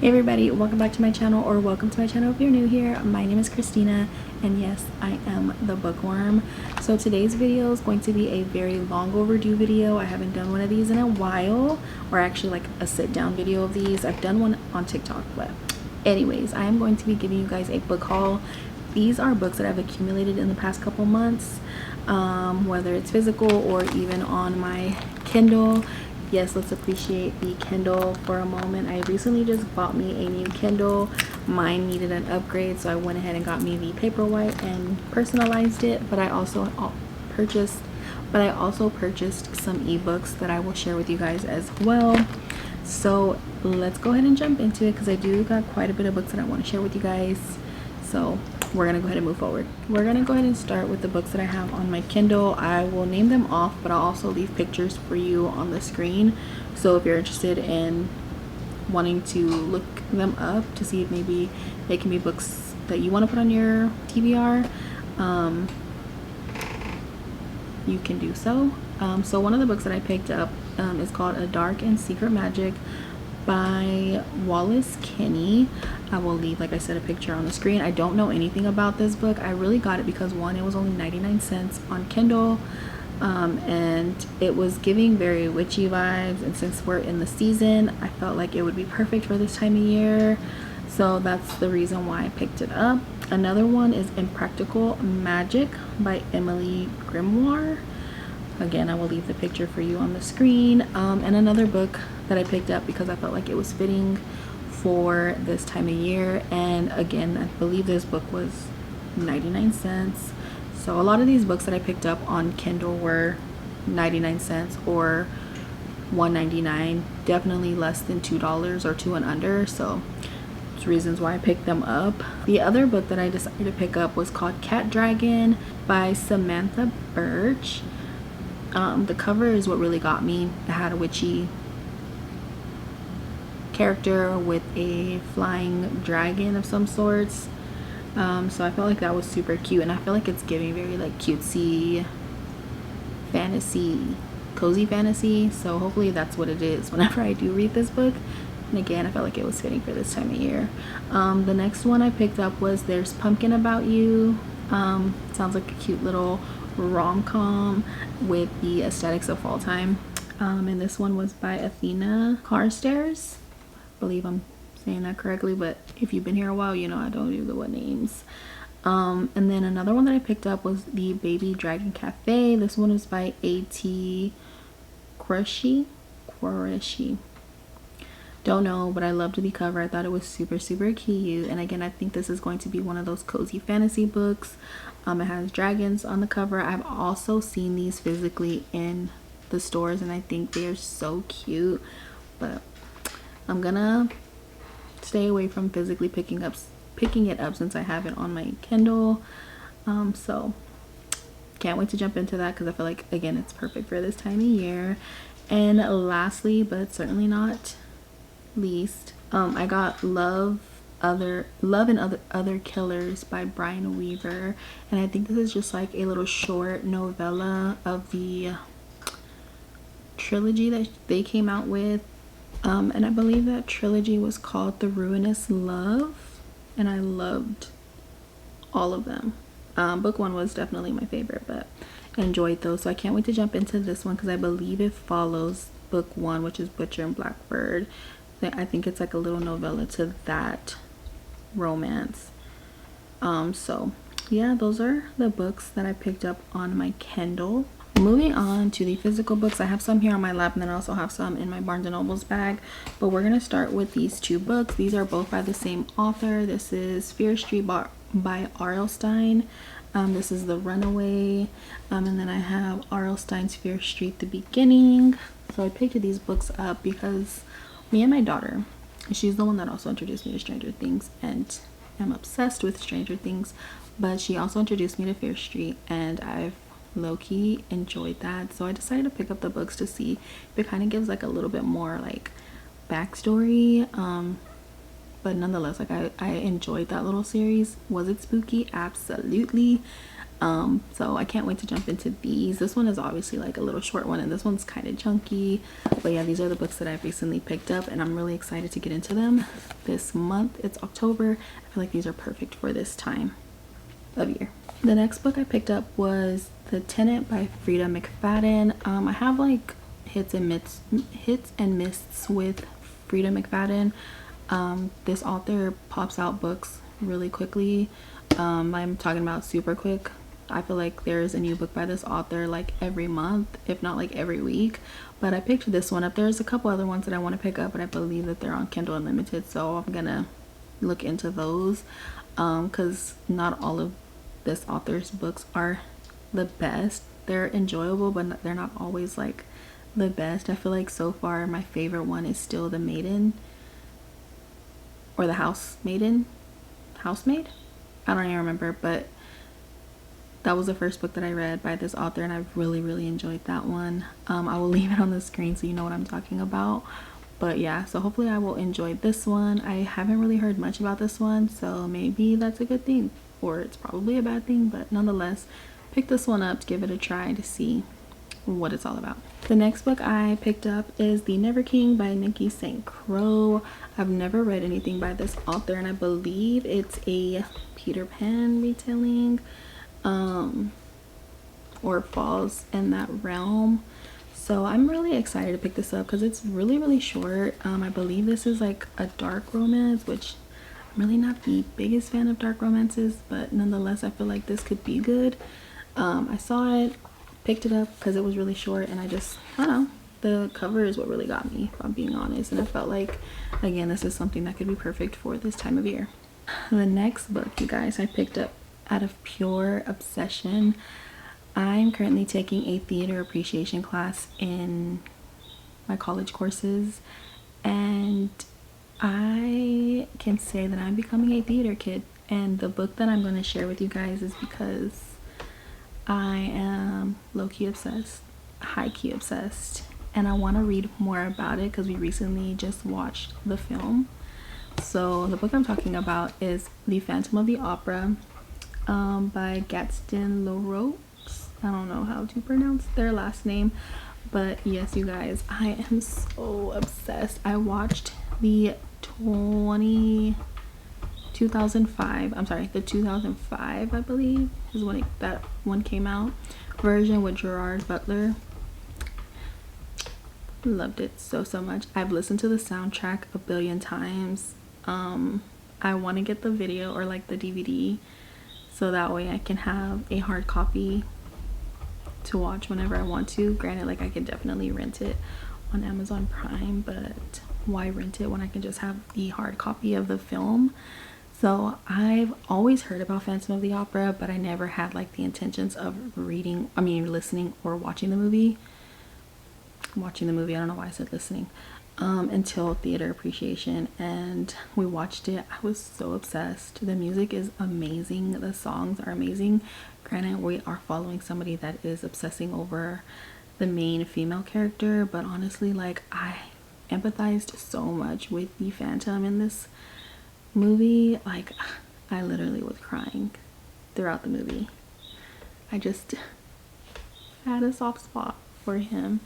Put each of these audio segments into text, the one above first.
Hey everybody, welcome back to my channel, or welcome to my channel if you're new here. My name is Christina, and yes, I am the bookworm. So today's video is going to be a very long overdue video. I haven't done one of these in a while, or actually like a sit down video of these. I've done one on TikTok, but anyways, I am going to be giving you guys a book haul. These are books that I've accumulated in the past couple months, whether it's physical or even on my Kindle. Yes, let's appreciate the Kindle for a moment. I recently just bought me a new Kindle. Mine needed an upgrade, so I went ahead and got me the Paperwhite and personalized it. But I also purchased some ebooks that I will share with you guys as well. So let's go ahead and jump into it, because I do got quite a bit of books that I want to share with you guys. So we're gonna go ahead and move forward. We're gonna go ahead and start with the books that I have on my Kindle. I will name them off, but I'll also leave pictures for you on the screen. So if you're interested in wanting to look them up to see if maybe they can be books that you want to put on your TBR, you can do so. So one of the books that I picked up is called A Dark and Secret Magic by Wallace Kinney. I will leave, like I said, a picture on the screen. I don't know anything about this book. I really got it because, one, it was only 99 cents on Kindle, and it was giving very witchy vibes, and since we're in the season, I felt like it would be perfect for this time of year, so that's the reason why I picked it up. Another one is Impractical Magic by Emily Grimoire. Again, I will leave the picture for you on the screen. And another book that I picked up because I felt like it was fitting for this time of year. And again, I believe this book was 99 cents. So a lot of these books that I picked up on Kindle were 99 cents or $1.99. Definitely less than $2 or $2 and under. So there's reasons why I picked them up. The other book that I decided to pick up was called Cat Dragon by Samantha Birch. The cover is what really got me. It had a witchy character with a flying dragon of some sorts. So I felt like that was super cute, and I feel like it's giving very like cutesy fantasy, cozy fantasy. So hopefully that's what it is whenever I do read this book. And again, I felt like it was fitting for this time of year. The next one I picked up was There's Pumpkin About You. Sounds like a cute little rom-com with the aesthetics of fall time. And this one was by Athena Carstairs. I believe I'm saying that correctly, but if you've been here a while, you know I don't do the what names. And then another one that I picked up was The Baby Dragon Cafe. This one is by A.T. Qureshi. Don't know, but I loved the cover. I thought it was super cute, and again, I think this is going to be one of those cozy fantasy books. It has dragons on the cover. I've also seen these physically in the stores, and I think they're so cute, but I'm gonna stay away from physically picking it up since I have it on my Kindle. So can't wait to jump into that because I feel like, again, it's perfect for this time of year. And lastly, but certainly not least, I got Love and Other Killers by Brian Weaver, and I think this is just like a little short novella of the trilogy that they came out with, and I believe that trilogy was called The Ruinous Love, and I loved all of them. Book one was definitely my favorite, but I enjoyed those, so I can't wait to jump into this one because I believe it follows book one, which is Butcher and Blackbird. I think it's like a little novella to that romance. So yeah, those are the books that I picked up on my Kindle. Moving on to the physical books, I have some here on my lap, and then I also have some in my Barnes & Noble's bag, but we're gonna start with these two books. These are both by the same author. This is Fear Street by R.L. Stine. This is The Runaway, and then I have R.L. Stine's Fear Street, The Beginning. So I picked these books up because me and my daughter, she's the one that also introduced me to Stranger Things, and I'm obsessed with Stranger Things, but she also introduced me to Fear Street, and I've low-key enjoyed that, so I decided to pick up the books to see if it kind of gives like a little bit more like backstory, but nonetheless, like I enjoyed that little series. Was it spooky? Absolutely. So I can't wait to jump into these. This one is obviously like a little short one, and this one's kind of chunky. But yeah, these are the books that I've recently picked up, and I'm really excited to get into them this month. It's October. I feel like these are perfect for this time of year. The next book I picked up was The Tenant by Frida McFadden. I have like hits and miss with Frida McFadden. This author pops out books really quickly. I'm talking about super quick. I feel like there's a new book by this author like every month, if not like every week. But I picked this one up. There's a couple other ones that I want to pick up, but I believe that they're on Kindle Unlimited, so I'm gonna look into those, because not all of this author's books are the best. They're enjoyable, but they're not always like the best. I feel like so far my favorite one is still The Maiden, or The Housemaid. I don't even remember, but that was the first book that I read by this author, and I really enjoyed that one. I will leave it on the screen so you know what I'm talking about. But yeah, so hopefully I will enjoy this one. I haven't really heard much about this one, so maybe that's a good thing, or it's probably a bad thing, but nonetheless, pick this one up to give it a try to see what it's all about. The next book I picked up is The Never King by Nikki St. Crow. I've never read anything by this author, and I believe it's a Peter Pan retelling, or falls in that realm. So I'm really excited to pick this up because it's really short. I believe this is like a dark romance, which I'm really not the biggest fan of dark romances, but nonetheless I feel like this could be good. I saw it, picked it up because it was really short, and I don't know, the cover is what really got me, if I'm being honest, and I felt like, again, this is something that could be perfect for this time of year. The next book, you guys, I picked up out of pure obsession. I'm currently taking a theater appreciation class in my college courses, and I can say that I'm becoming a theater kid. And the book that I'm going to share with you guys is because I am low-key obsessed, high-key obsessed, and I want to read more about it because we recently just watched the film. So the book I'm talking about is The Phantom of the Opera, by Gaston Leroux. I don't know how to pronounce their last name, but yes, you guys, I am so obsessed. I watched the 2005, I believe, is when that one came out, version with Gerard Butler. Loved it so much. I've listened to the soundtrack a billion times. I want to get the video or like the DVD, so that way I can have a hard copy to watch whenever I want to. Granted, like, I could definitely rent it on Amazon Prime, but why rent it when I can just have the hard copy of the film? So I've always heard about Phantom of the Opera, but I never had like the intentions of listening or watching the movie. I don't know why I said listening. Until theater appreciation, and we watched it. I was so obsessed. The music is amazing, the songs are amazing. Granted, we are following somebody that is obsessing over the main female character, but honestly, like, I empathized so much with the Phantom in this movie. Like, I literally was crying throughout the movie. I just had a soft spot for him,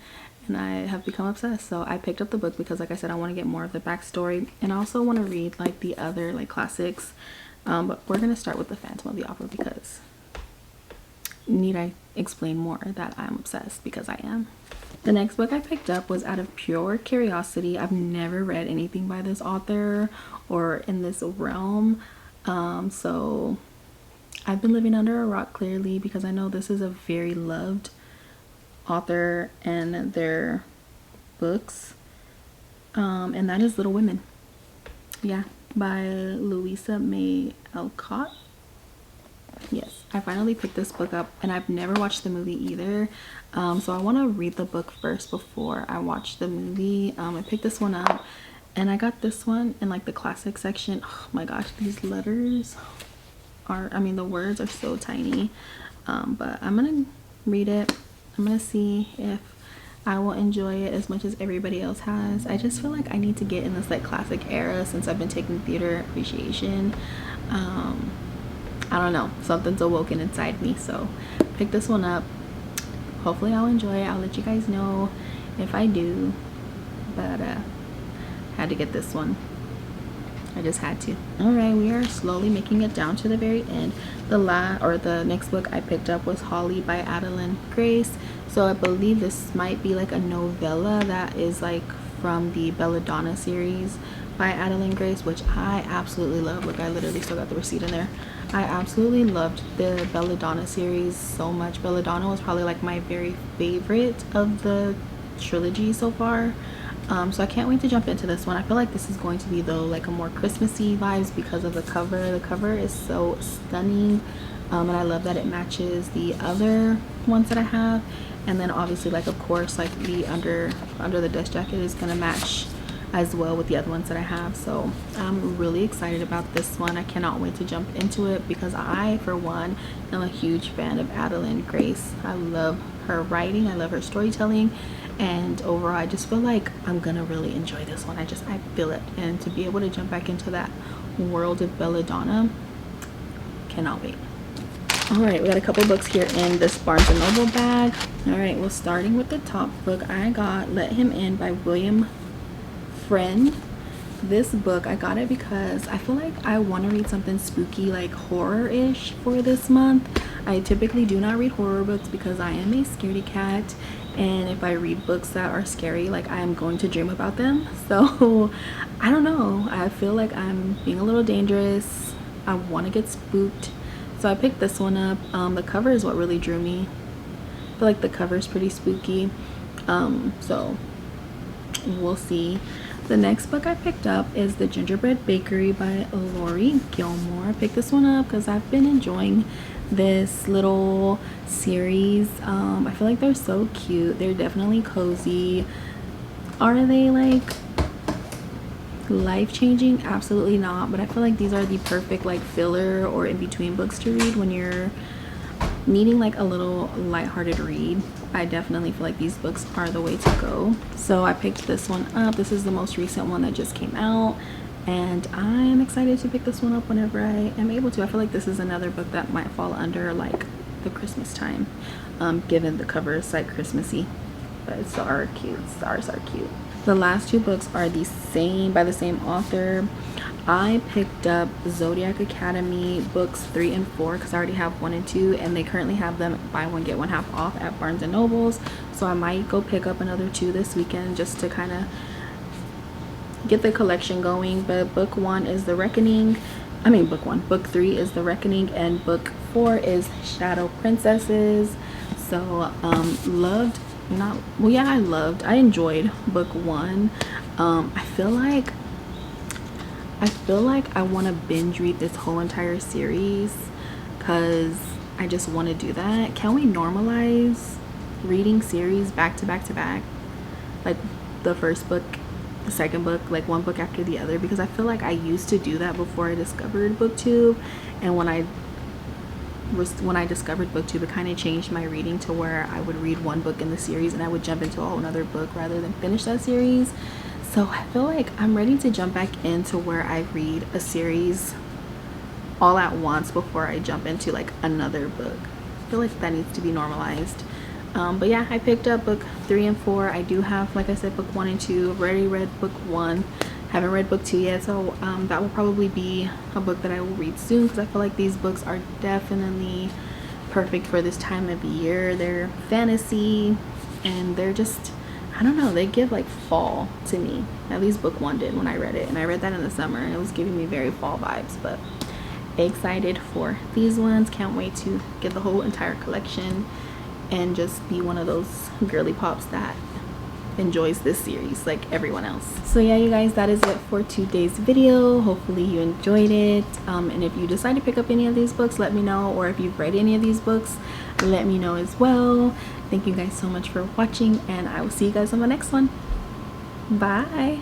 and I have become obsessed. So I picked up the book because, like I said, I want to get more of the backstory, and I also want to read like the other like classics, but we're gonna start with the Phantom of the Opera because need I explain more that I'm obsessed? Because I am. The next book I picked up was out of pure curiosity. I've never read anything by this author or in this realm, so I've been living under a rock, clearly, because I know this is a very loved author and their books, and that is Little Women, by Louisa May Alcott. Yes, I finally picked this book up, and I've never watched the movie either, so I want to read the book first before I watch the movie. I picked this one up, and I got this one in like the classic section. Oh my gosh, these letters are, the words are so tiny, but I'm gonna read it. I'm gonna see if I will enjoy it as much as everybody else has. I just feel like I need to get in this like classic era since I've been taking theater appreciation. I don't know, something's awoken inside me. So pick this one up. Hopefully I'll enjoy it. I'll let you guys know if I do, but had to get this one. I just had to. All right, we are slowly making it down to the very end. The next book I picked up was Holly by Adeline Grace. So I believe this might be like a novella that is like from the Belladonna series by Adeline Grace, which I absolutely love. Look, I literally still got the receipt in there. I absolutely loved the Belladonna series so much. Belladonna was probably like my very favorite of the trilogy so far. So I can't wait to jump into this one. I feel like this is going to be though like a more Christmassy vibes because of the cover. The cover is so stunning, and I love that it matches the other ones that I have. And then obviously, like, of course, like the under the dust jacket is gonna match as well with the other ones that I have. So I'm really excited about this one. I cannot wait to jump into it because I, for one, am a huge fan of Adeline Grace. I love her writing, I love her storytelling, and overall I just feel like I'm gonna really enjoy this one. I feel it, and to be able to jump back into that world of Belladonna, cannot wait. All right, we got a couple books here in this Barnes & Noble bag. All right, well, starting with the top book, I got Let Him In by William Friend. This book, I got it because I feel like I want to read something spooky, like horror-ish for this month. I typically do not read horror books because I am a scaredy cat, and if I read books that are scary, like, I am going to dream about them. So I don't know, I feel like I'm being a little dangerous. I want to get spooked, so I picked this one up. The cover is what really drew me. I feel like the cover is pretty spooky, so we'll see. The next book I picked up is The Gingerbread Bakery by Lori Gilmore. I picked this one up because I've been enjoying this little series. I feel like they're so cute. They're definitely cozy. Are they like life-changing? Absolutely not, but I feel like these are the perfect like filler or in-between books to read when you're needing like a little lighthearted read. I definitely feel like these books are the way to go. So I picked this one up. This is the most recent one that just came out, and I am excited to pick this one up whenever I am able to. I feel like this is another book that might fall under like the Christmas time, given the cover is like Christmassy, but it's so cute. Stars are cute. The last two books are the same, by the same author. I picked up Zodiac Academy books 3 and 4 because I already have 1 and 2, and they currently have them buy one get one half off at Barnes and Nobles. So I might go pick up another 2 this weekend just to kind of get the collection going. But book 1 is The Reckoning. Book 3 is The Reckoning, and book 4 is Shadow Princesses. So I enjoyed book 1. I feel like I want to binge read this whole entire series because I just want to do that. Can we normalize reading series back to back to back, like the first book, the second book, like one book after the other? Because I feel like I used to do that before I discovered booktube, and when I discovered booktube, it kind of changed my reading to where I would read one book in the series and I would jump into a whole other book rather than finish that series. So I feel like I'm ready to jump back into where I read a series all at once before I jump into like another book. I feel like that needs to be normalized. But yeah, I picked up book 3 and 4. I do have, like I said, book 1 and 2. I've already read book 1. Haven't read book 2 yet, so that will probably be a book that I will read soon because I feel like these books are definitely perfect for this time of year. They're fantasy, and they're just, I don't know, they give like fall to me. At least book 1 did when I read it, and I read that in the summer and it was giving me very fall vibes. But excited for these ones. Can't wait to get the whole entire collection and just be one of those girly pops that enjoys this series like everyone else. So yeah, you guys, that is it for today's video. Hopefully you enjoyed it, and if you decide to pick up any of these books, let me know, or if you've read any of these books, let me know as well. Thank you guys so much for watching, and I will see you guys on the next one. Bye.